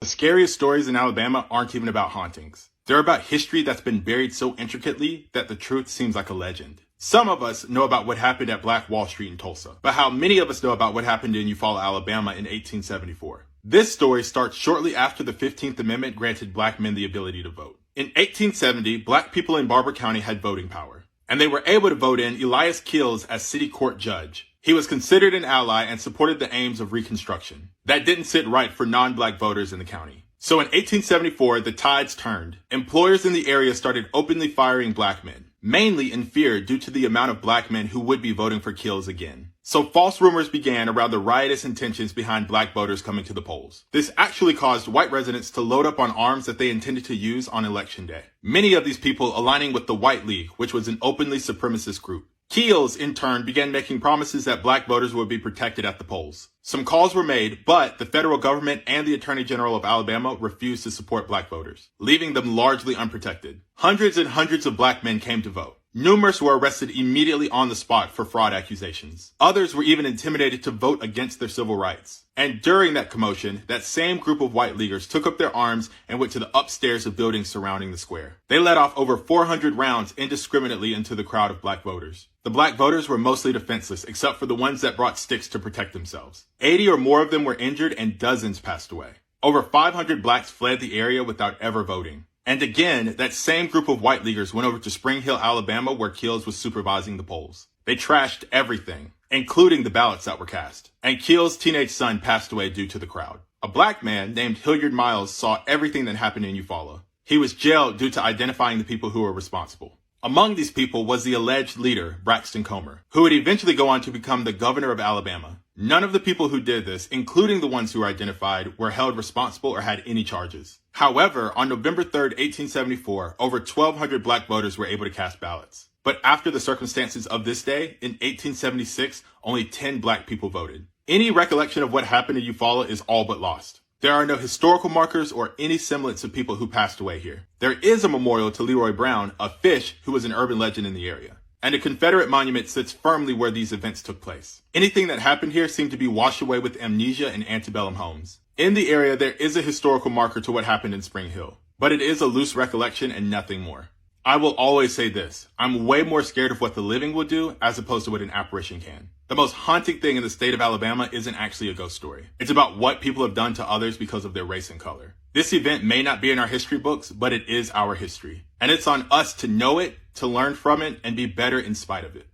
The scariest stories in Alabama aren't even about hauntings. They're about history that's been buried so intricately that the truth seems like a legend. Some of us know about what happened at Black Wall Street in Tulsa, but how many of us know about what happened in Eufaula, Alabama in 1874? This story starts shortly after the 15th Amendment granted black men the ability to vote. In 1870, black people in Barber County had voting power, and they were able to vote in Elias Keels as city court judge. He was considered an ally and supported the aims of Reconstruction. That didn't sit right for non-black voters in the county. So in 1874, the tides turned. Employers in the area started openly firing black men, mainly in fear due to the amount of black men who would be voting for Keels again. So false rumors began around the riotous intentions behind black voters coming to the polls. This actually caused white residents to load up on arms that they intended to use on Election Day. Many of these people aligning with the White League, which was an openly supremacist group. Keels, in turn, began making promises that black voters would be protected at the polls. Some calls were made, but the federal government and the Attorney General of Alabama refused to support black voters, leaving them largely unprotected. Hundreds and hundreds of black men came to vote. Numerous were arrested immediately on the spot for fraud accusations. Others were even intimidated to vote against their civil rights. And during that commotion, that same group of white leaguers took up their arms and went to the upstairs of buildings surrounding the square. They let off over 400 rounds indiscriminately into the crowd of black voters. The black voters were mostly defenseless, except for the ones that brought sticks to protect themselves. 80 or more of them were injured and dozens passed away. Over 500 blacks fled the area without ever voting. And again, that same group of white leaguers went over to Spring Hill, Alabama, where Keels was supervising the polls. They trashed everything, including the ballots that were cast. And Keels' teenage son passed away due to the crowd. A black man named Hilliard Miles saw everything that happened in Eufaula. He was jailed due to identifying the people who were responsible. Among these people was the alleged leader, Braxton Comer, who would eventually go on to become the governor of Alabama. None of the people who did this, including the ones who were identified, were held responsible or had any charges. However, on November 3rd, 1874, over 1,200 black voters were able to cast ballots. But after the circumstances of this day, in 1876, only 10 black people voted. Any recollection of what happened in Eufaula is all but lost. There are no historical markers or any semblance of people who passed away here. There is a memorial to Leroy Brown, a fish who was an urban legend in the area. And a Confederate monument sits firmly where these events took place. Anything that happened here seemed to be washed away with amnesia and antebellum homes. In the area, there is a historical marker to what happened in Spring Hill, but it is a loose recollection and nothing more. I will always say this, I'm way more scared of what the living will do as opposed to what an apparition can. The most haunting thing in the state of Alabama isn't actually a ghost story. It's about what people have done to others because of their race and color. This event may not be in our history books, but it is our history. And it's on us to know it, to learn from it, and be better in spite of it.